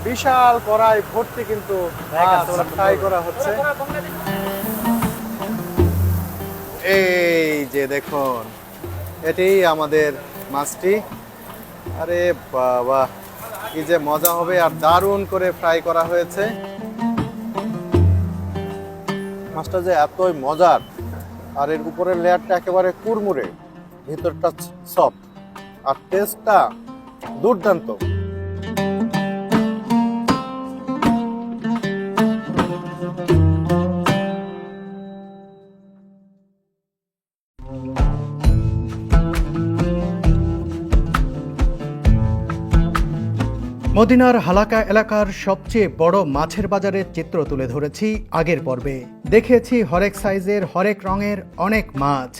বিশাল কড়াই ভর্তি কিন্তু ফ্রাই করা হচ্ছে। এই যে দেখুন, এটি আমাদের মাছটি। আরে বাবা, কি যে মজা হবে, আর দারুণ করে ফ্রাই করা হয়েছে। মাছটা যে এতই মজার, আর এর উপরের লেয়ারটা একেবারে কুড়মুড়ে, ভিতরটা সফট, আর টেস্টটা দুর্দান্ত। মদিনার হালাকা এলাকার সবচেয়ে বড় মাছের বাজারের চিত্র তুলে ধরেছি আগের পর্বে। দেখিয়েছি হরেক সাইজের হরেক রঙের অনেক মাছ,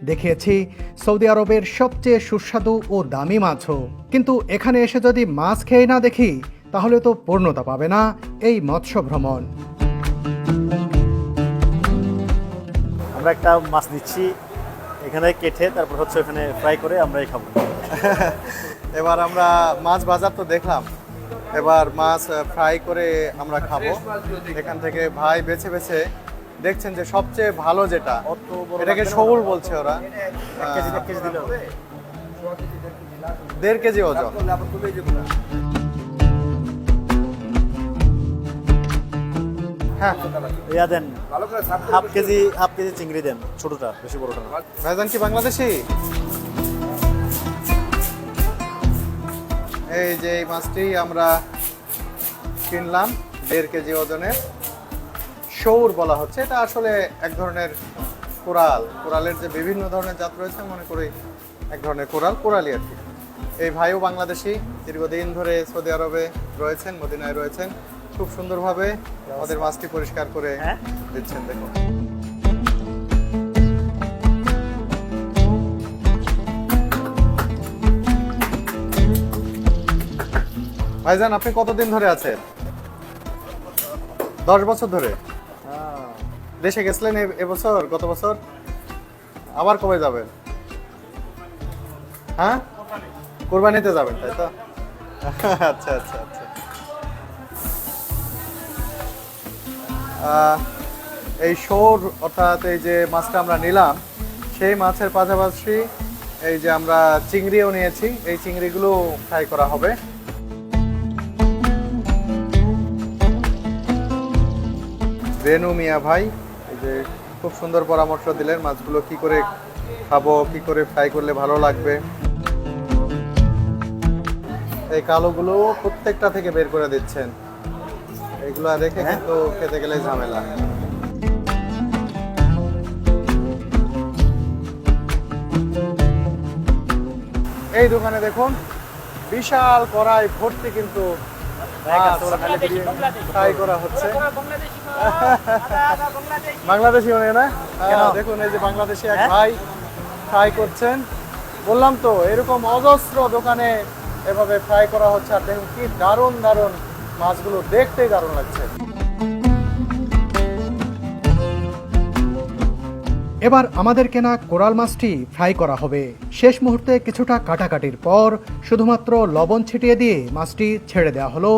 দেখিয়েছি সৌদি আরবের সবচেয়ে সুস্বাদু ও দামি মাছও। কিন্তু এখানে এসে যদি মাছ খেয়ে না দেখি, তাহলে তো পূর্ণতা পাবে না এই মৎস্য ভ্রমণ। আমরা একটা মাছ নিচ্ছি, এখানে কেটে তারপর হচ্ছে ওখানে ফ্রাই করে আমরাই খাবো। এবার আমরা মাছ বাজার তো দেখলাম, এবার মাছ ফ্রাই করে আমরা খাবো। এখান থেকে ভাই বেছে বেছে দেখছেন যে সবচেয়ে ভালো যেটা, এটাকে শৌল বলছে ওরা। 1 কেজি দিলে হবে? 1.5 কেজি ওজন। হ্যাঁ, ইয়া দেন, হাফ কেজি চিংড়ি দেন, ছোটটা, বেশি বড়টা না। ভাইজান কি বাংলাদেশি? এই যে এই মাছটি আমরা কিনলাম 1.5 কেজি ওজনের, শৌর বলা হচ্ছে। এটা আসলে এক ধরনের কোরালের যে বিভিন্ন ধরনের জাত রয়েছে, মনে করি এক ধরনের কোরালই আর কি। এই ভাইও বাংলাদেশি, দীর্ঘদিন ধরে সৌদি আরবে রয়েছেন, মদিনায় রয়েছেন। খুব সুন্দরভাবে আমাদের মাছটি পরিষ্কার করে দিচ্ছেন। দেখুন, ভাইজান আপনি কতদিন ধরে আছেন? 10 বছর ধরে। দেশে গেছিলেন এবছর? গত বছর? আবার কবে যাবেন? হ্যাঁ, কোরবানিতে যাবেন, তাই তো? আচ্ছা আচ্ছা আচ্ছা। এই শোর অর্থাৎ এই যে মাছটা আমরা নিলাম, সেই মাছের পাশাপাশি এই যে আমরা চিংড়িও নিয়েছি। এই চিংড়িগুলো ফ্রাই করা হবে। রেনু মিয়া ভাই এই যে খুব সুন্দর পরামর্শ দিলেন, মাছগুলো কি করে খাবো, কি করে ফ্রাই করলে ভালো লাগবে। এই কালোগুলো প্রত্যেকটা থেকে বের করে দিচ্ছেন, এগুলো রেখে কিন্তু খেতে গেলে ঝামেলা। এই দোকানে দেখুন, বিশাল কড়াই ভর্তি কিন্তু ফ্রাই করা হচ্ছে। বাংলাদেশি মানে না? দেখুন এই যে বাংলাদেশি এক ভাই ফ্রাই করছেন। বললাম তো, এরকম অজস্র দোকানে এভাবে ফ্রাই করা হচ্ছে। আর দেখুন কি দারুণ দারুণ মাছগুলো, দেখতেই দারুণ লাগছে। এবার আমাদের কেনা কোরাল মাছটি ফ্রাই করা হবে। শেষ মুহূর্তে কিছুটা কাটাকাটির পর শুধুমাত্র লবণ ছিটিয়ে দিয়ে মাছটি ছেড়ে দেওয়া হলো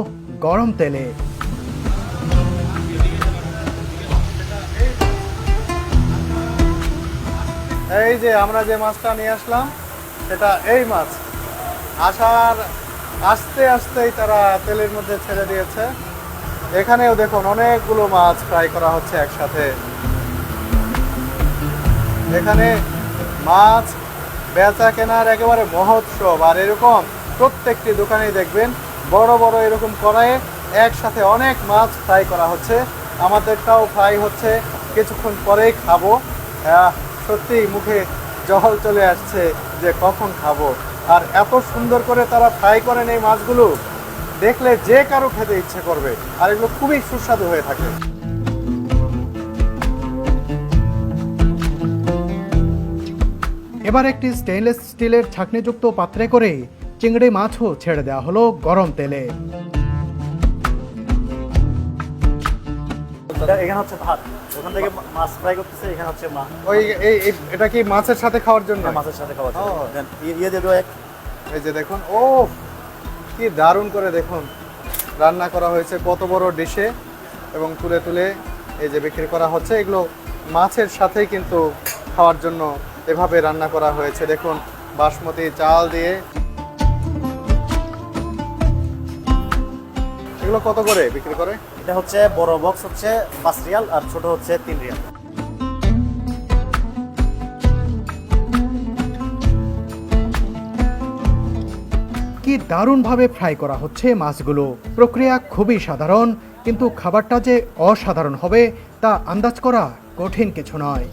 গরম তেলে। এই যে আমরা যে মাছটা নিয়ে আসলাম, সেটা এই মাছ। আস্তে আস্তেই তারা তেলের মধ্যে ছেড়ে দিয়েছে। এখানেও দেখুন অনেকগুলো মাছ ফ্রাই করা হচ্ছে একসাথে। এখানে মাছ বেচা কেনার একেবারে মহোৎসব। আর এরকম প্রত্যেকটি দোকানেই দেখবেন বড় বড় এরকম কড়াইয়ে একসাথে অনেক মাছ ফ্রাই করা হচ্ছে। আমাদেরটাও ফ্রাই হচ্ছে, কিছুক্ষণ পরেই খাবো। সত্যি মুখে জল চলে আসছে যে কখন খাবো। আর এত সুন্দর করে তারা ফ্রাই করেন এই মাছগুলো, দেখলে যে কারো খেতে ইচ্ছে করবে। আর এগুলো খুবই সুস্বাদু হয়ে থাকে। এবার একটি স্টেইনলেস স্টিলের ছাঁকনিযুক্ত পাত্রে করে চিংড়ি মাছও ছেড়ে দেওয়া হলো গরম তেলে। এখানে হচ্ছে ভাত, ওখান থেকে মাছ ফ্রাই করতেছে, এখানে হচ্ছে মাছ। ওই এটা কি মাছের সাথে খাওয়ার জন্য? মাছের সাথে খাওয়া ও। ইয়ে দিয়ে দেবো এক। এই যে দেখুন, ও কি দারুণ করে দেখুন রান্না করা হয়েছে কত বড় ডিশে এবং তুলে তুলে এই যে বিক্রি করা হচ্ছে। এগুলো মাছের সাথেই কিন্তু খাওয়ার জন্য এভাবে রান্না করা হয়েছে। দেখুন বাসমতি চাল দিয়ে। এগুলো কত করে বিক্রি করে? এটা হচ্ছে বড় বক্স হচ্ছে 5 রিয়াল আর ছোট হচ্ছে 3 রিয়াল। কি দারুণভাবে ফ্রাই করা হচ্ছে মাছগুলো। প্রক্রিয়া খুবই সাধারণ, কিন্তু খাবারটা যে অসাধারণ হবে তা আন্দাজ করা কঠিন কিছু নয়।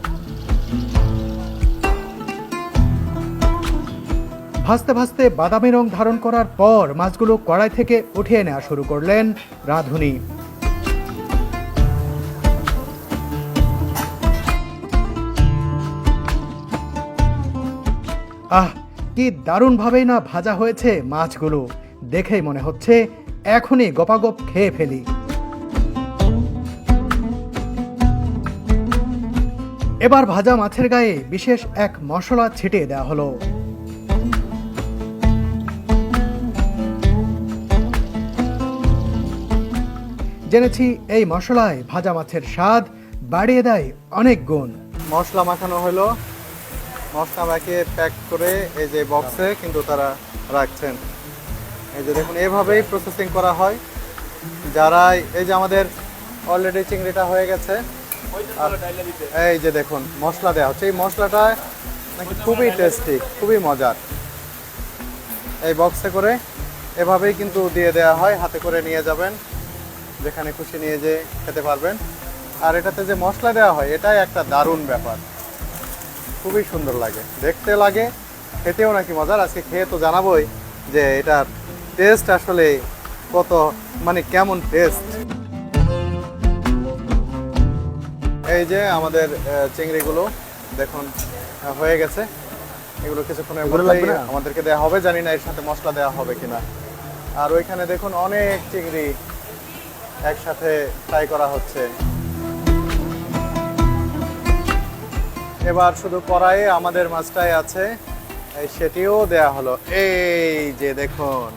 ভাজতে ভাজতে বাদামি রং ধারণ করার পর মাছগুলো কড়াই থেকে উঠিয়ে নেওয়া শুরু করলেন রাঁধুনি। আহ, কি দারুণভাবেই না ভাজা হয়েছে মাছগুলো। দেখেই মনে হচ্ছে এখনই গপাগপ খেয়ে ফেলি। এবার ভাজা মাছের গায়ে বিশেষ এক মশলা ছিটিয়ে দেওয়া হলো। জেনেছি এই মশলায় ভাজা মাছের স্বাদ বাড়িয়ে দেয় অনেক গুণ। মশলা মাখানো হলো, মশলা মাখিয়ে প্যাক করে এই যে বক্সে কিন্তু তারা রাখছেন। এই যে দেখুন এভাবেই প্রসেসিং করা হয়। যারা এই যে আমাদের অলরেডি চিংড়িটা হয়ে গেছে, এই যে দেখুন মশলা দেওয়া হচ্ছে। এই মশলাটা নাকি খুবই টেস্টি, খুবই মজার। এই বক্সে করে এভাবেই কিন্তু দিয়ে দেওয়া হয়, হাতে করে নিয়ে যাবেন, যেখানে খুশি নিয়ে যেয়ে খেতে পারবেন। আর এটাতে যে মশলা দেওয়া হয় এটাই একটা দারুণ ব্যাপার, খুবই সুন্দর লাগে, দেখতে লাগে, খেতেও নাকি মজার। আজকে খেয়ে তো জানাবোই যে এটার টেস্ট আসলে কত, মানে কেমন টেস্ট। এই যে আমাদের চিংড়িগুলো দেখুন হয়ে গেছে। এগুলো কিছুক্ষণের মধ্যেই আমাদেরকে দেওয়া হবে, জানি না এর সাথে মশলা দেওয়া হবে কিনা। আর ওইখানে দেখুন অনেক চিংড়ি একসাথে ফ্রাই করা হচ্ছে। এবার শুধু কড়াইয়ে আমাদের মাছটাই আছে, সেটিও দেয়া হলো। এই যে দেখুন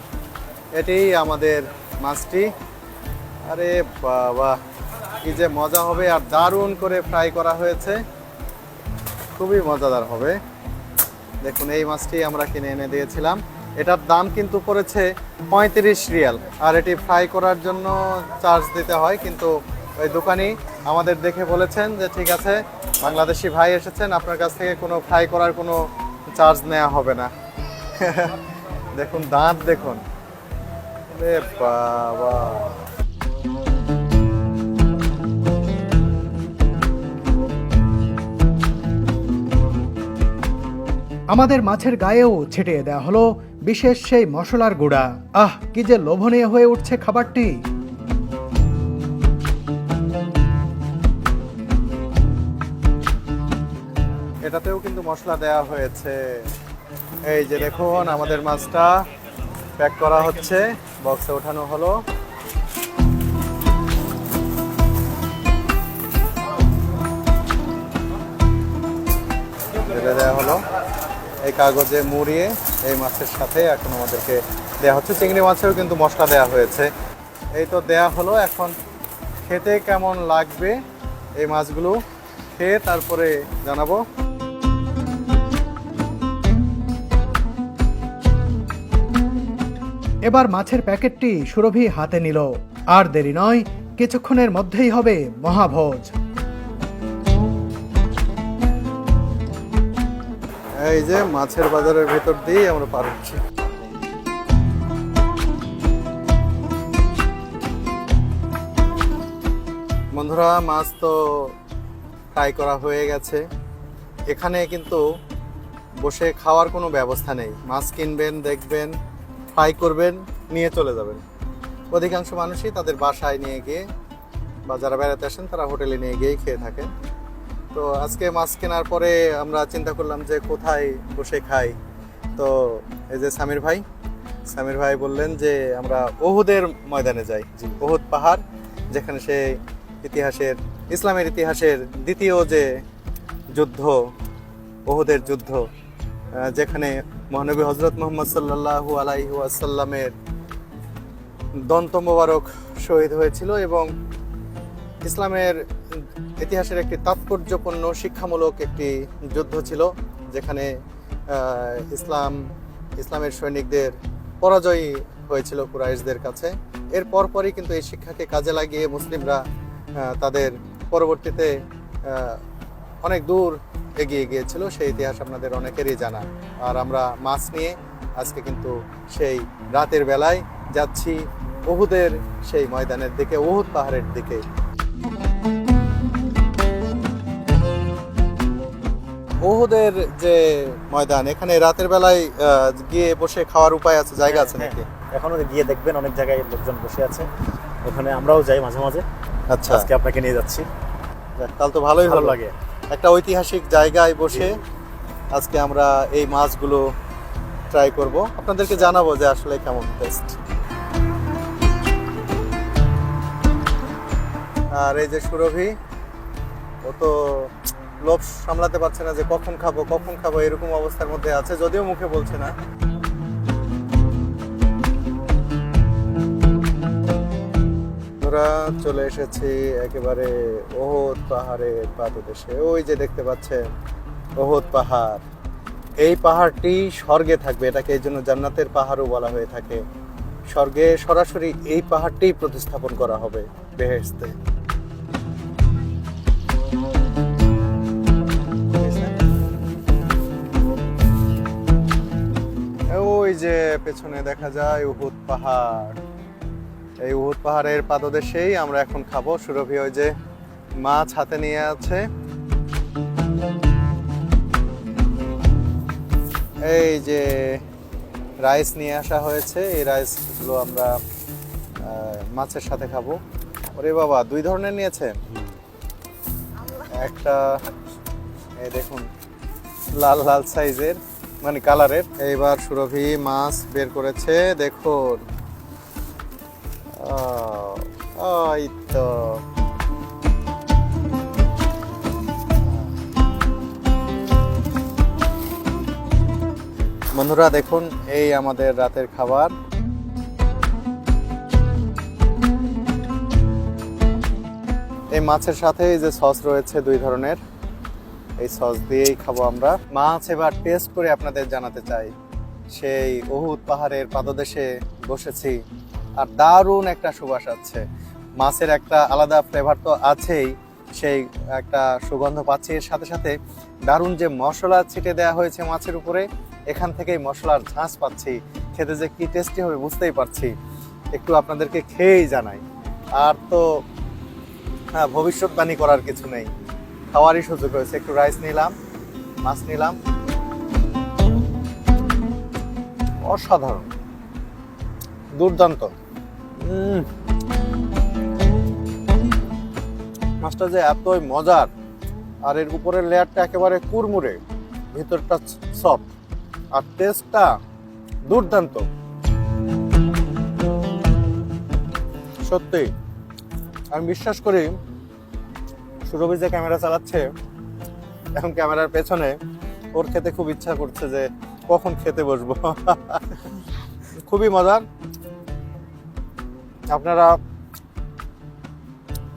এটি আমাদের মাছটি। আরে বাবা, কি যে মজা হবে, আর দারুণ করে ফ্রাই করা হয়েছে, খুবই মজাদার হবে। দেখুন এই মাছটি আমরা কিনে এনে দিয়েছিলাম। এটার দাম কিন্তু পড়েছে 35 রিয়াল। আর এটি ফ্রাই করার জন্য চার্জ দিতে হয়, কিন্তু ওই দোকানি আমাদের দেখে বলেছেন যে ঠিক আছে, বাংলাদেশি ভাই এসেছেন, আপনার কাছ থেকে কোনো ফ্রাই করার কোনো চার্জ নেওয়া হবে না। দেখুন দাঁত দেখুন, আরে বাবা। আমাদের মাছের গায়েও ছিটিয়ে দেওয়া হলো বিশেষ সেই মশলার গুঁড়া। আহ, কি যে লোভনীয় হয়ে উঠছে খাবারটি। এটাতেও কিন্তু মশলা দেওয়া হয়েছে। এই যে দেখুন আমাদের মাছটা প্যাক করা হচ্ছে, বক্সে ওঠানো হলো। দেওয়া হলো এই কাগজে মুড়িয়ে এই মাছের সাথে এখন আমাদেরকে দেওয়া হচ্ছে। চিংড়ি মাছেও কিন্তু মশলা দেওয়া হয়েছে। এই তো দেওয়া হলো, এখন খেতে কেমন লাগবে এই মাছগুলো খেয়ে তারপরে জানাবো। এবার মাছের প্যাকেটটি সুরভি হাতে নিল। আর দেরি নয়, কিছুক্ষণের মধ্যেই হবে মহাভোজ। এই যে মাছের বাজারের ভেতর দিয়ে আমরা পার হচ্ছি। বন্ধুরা মাছ তো ফ্রাই করা হয়ে গেছে। এখানে কিন্তু বসে খাওয়ার কোনো ব্যবস্থা নেই। মাছ কিনবেন, দেখবেন, ফ্রাই করবেন, নিয়ে চলে যাবেন। অধিকাংশ মানুষই তাদের বাসায় নিয়ে গিয়ে, বা যারা বেড়াতে আসেন তারা হোটেলে নিয়ে গিয়েই খেয়ে থাকেন। তো আজকে মাছ কেনার পরে আমরা চিন্তা করলাম যে কোথায় বসে খাই। তো এই যে সামির ভাই বললেন যে আমরা ওহুদের ময়দানে যাই। ওহুদ পাহাড়, যেখানে সে ইসলামের ইতিহাসের দ্বিতীয় যে যুদ্ধ, ওহুদের যুদ্ধ, যেখানে মহানবী হযরত মুহাম্মদ সাল্লাল্লাহু আলাইহি ওয়াসাল্লামের দন্ত মোবারক শহীদ হয়েছিল এবং ইসলামের ইতিহাসের একটি তাৎপর্যপূর্ণ শিক্ষামূলক একটি যুদ্ধ ছিল, যেখানে ইসলামের সৈনিকদের পরাজয় হয়েছিল কুরাইশদের কাছে। এর পরপরই কিন্তু এই শিক্ষাকে কাজে লাগিয়ে মুসলিমরা তাদের পরবর্তীতে অনেক দূর এগিয়ে গিয়েছিল। সেই ইতিহাস আপনাদের অনেকেরই জানা। আর আমরা মাছ নিয়ে আজকে কিন্তু সেই রাতের বেলায় যাচ্ছি উহুদের সেই ময়দানের দিকে, উহুদ পাহাড়ের দিকে। উহুদের যে ময়দান, এখানে রাতের বেলায় গিয়ে বসে খাওয়ার উপায় আছে, জায়গা আছে নাকি? এখনো গিয়ে দেখবেন অনেক জায়গায় লোকজন বসে আছে, ওখানে আমরাও যাই মাঝে মাঝে। আচ্ছা, আজকে আপনাকে নিয়ে যাচ্ছি। তাহলে তো ভালোই ভালো হলো। লাগে। একটা ঐতিহাসিক জায়গায় বসে আজকে আমরা এই মাছগুলো ট্রাই করব, আপনাদেরকে জানাবো যে আসলে কেমন টেস্ট। আর এই যে সুরভি, ও তো লোভ সামলাতে পারছে না যে কখন খাবো এরকম অবস্থার মধ্যে আছে, যদিও মুখে বলছে না। আমরা চলে এসেছি একেবারে উহুদ পাহাড়ের পাদদেশে। ওই যে দেখতে পাচ্ছেন উহুদ পাহাড়, এই পাহাড়টি স্বর্গে থাকবে, এটাকে এই জন্য জান্নাতের পাহাড়ও বলা হয়ে থাকে। স্বর্গে সরাসরি এই পাহাড়টি প্রতিস্থাপন করা হবে বেহেশতে। ওই যে পেছনে দেখা যায় উহুদ পাহাড়, এই উহুদ পাহাড়ের পাদদেশেই আমরা এখন খাবো। সুরভি ওই যে মাছ হাতে নিয়ে আছে। এই যে রাইস নিয়ে আসা হয়েছে, এই রাইসগুলো আমরা মাছের সাথে খাবো। ওরে বাবা, 2 ধরনের নিয়েছে। একটা এই দেখুন লাল লাল সাইজের, মানে কালারের। এইবার সুরভি মাছ বের করেছে, দেখুন। এই তো বন্ধুরা দেখুন, এই আমাদের রাতের খাবার। এই মাছের সাথে এই যে সস রয়েছে 2 ধরনের, এই সস দিয়েই খাবো আমরা মাছ। এবার টেস্ট করে আপনাদের জানাতে চাই, সেই উহুদ পাহাড়ের পাদদেশে বসেছি আর দারুণ একটা সুবাস আছে। মাছের একটা আলাদা ফ্লেভার তো আছেই, সেই একটা সুগন্ধ পাচ্ছি। এর সাথে সাথে দারুণ যে মশলা ছিটে দেওয়া হয়েছে মাছের উপরে, এখান থেকেই মশলার ঝাঁজ পাচ্ছি। খেতে যে কি টেস্টি হবে বুঝতেই পারছি। একটু আপনাদেরকে খেয়েই জানাই। আর তো ভবিষ্যৎবাণী করার কিছু নেই, খাওয়ারই সুযোগ হয়েছে। একটু রাইস নিলাম, মাছ নিলাম। অসাধারণ, দুর্দান্ত। মাছটা যে এতই মজার, আর এর উপরের লেয়ারটা একেবারে কুড়মুড়ে, ভিতরটা সফট, আর টেস্টটা দুর্দান্ত। সত্যি আমি বিশ্বাস করি, সুরভি যে ক্যামেরা চালাচ্ছে এখন ক্যামেরার পেছনে, ওর খেতে খুব ইচ্ছা করছে যে কখন খেতে বসবো। খুবই মজার। আপনারা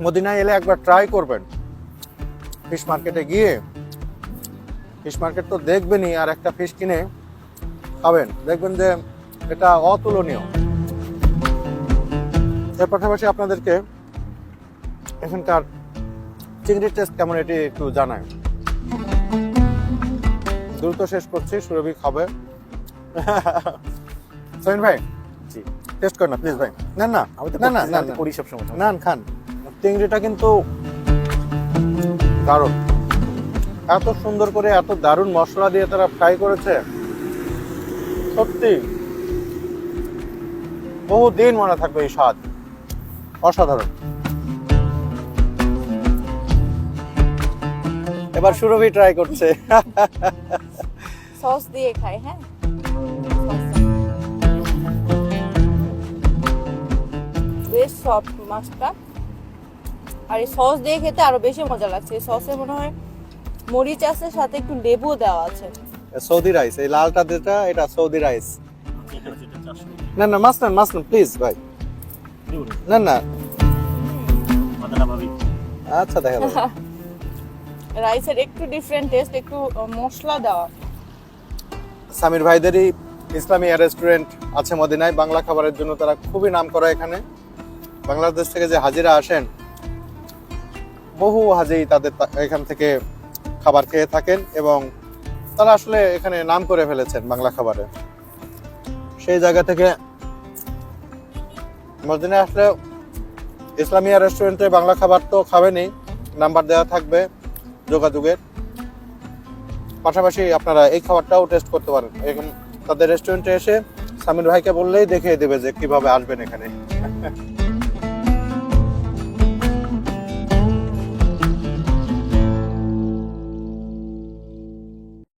মদিনায় এলে একবার ট্রাই করবেন। ফিশ মার্কেটে গিয়ে, ফিশ মার্কেট তো দেখবেনই, আর একটা ফিশ কিনে খাবেন, দেখবেন যে এটা অতুলনীয়। এর পাশাপাশি আপনাদেরকে এখানকার চিংড়ির টেস্ট কেমন এটি একটু জানাই। দ্রুত শেষ করছি, সুরভি খাবে। সোহেন ভাই, জি টেস্ট করেন না প্লিজ ভাই। না না আমি তো না না না করি সব সময়। না খান। চিংড়িটা কিন্তু দারুণ, এত সুন্দর করে এত দারুণ মশলা দিয়ে তারা ফ্রাই করেছে, সত্যি বহুদিন মনে থাকবে এই স্বাদ। অসাধারণ। এবার সুরভি ট্রাই করছে। সস দিয়ে খাই। হ্যাঁ, বেশ সফট মাছটা, আর এই সস দিয়ে খেতে আরো বেশি মজা লাগছে। এই সসে মনে হয় মরিচ আছে, সাথে একটু লেবু দেওয়া আছে। সৌদি রাইস, এই লালটা যেটা, এটা সৌদি রাইস। না না মাছ নেন প্লিজ ভাই। না না মাদানা ভাবি আচ্ছা দেখা যাবে। রাইসের একটু ডিফারেন্ট টেস্ট, একটু মশলা দেওয়া। সামির ভাইদেরই ইসলামী রেস্টুরেন্ট আছে মদিনায়, বাংলা খাবারের জন্য তারা খুবই নাম করা। এখানে বাংলাদেশ থেকে যে হাজিরা আসেন, বহু হাজি তাদের এখান থেকে খাবার খেয়ে থাকেন এবং তারা আসলে এখানে নাম করে ফেলেছেন বাংলা খাবারে। সেই জায়গা থেকে মদিনায় আসলে ইসলামিয়া রেস্টুরেন্টে বাংলা খাবার তো খাবেনই, নাম্বার দেওয়া থাকবে যোগাযোগের। পাশাপাশি আপনারা এই খাবারটাও টেস্ট করতে পারেন। এখন তাদের রেস্টুরেন্টে এসে সামির ভাইকে বললেই দেখিয়ে দেবে যে কিভাবে আসবেন এখানে।